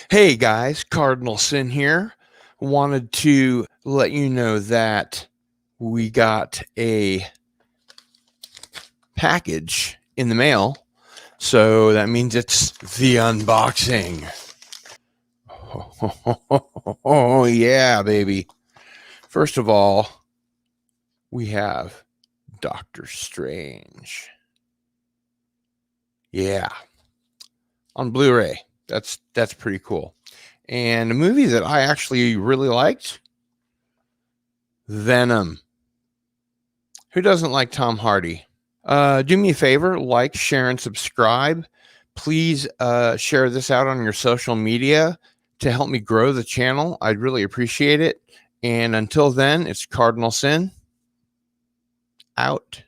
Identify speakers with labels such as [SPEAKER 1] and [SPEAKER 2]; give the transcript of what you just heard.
[SPEAKER 1] Hey guys, Cardinal Sin here. Wanted to let you know that we got a package in the mail. So that means it's the unboxing. Oh, yeah, baby. First of all, we have Doctor Strange. Yeah, on Blu-ray. That's pretty cool. And a movie that I actually really liked, Venom. Who doesn't like Tom Hardy? Do me a favor, like, share, and subscribe. Please share this out on your social media to help me grow the channel. I'd really appreciate it. And until then, it's Cardinal Sin out.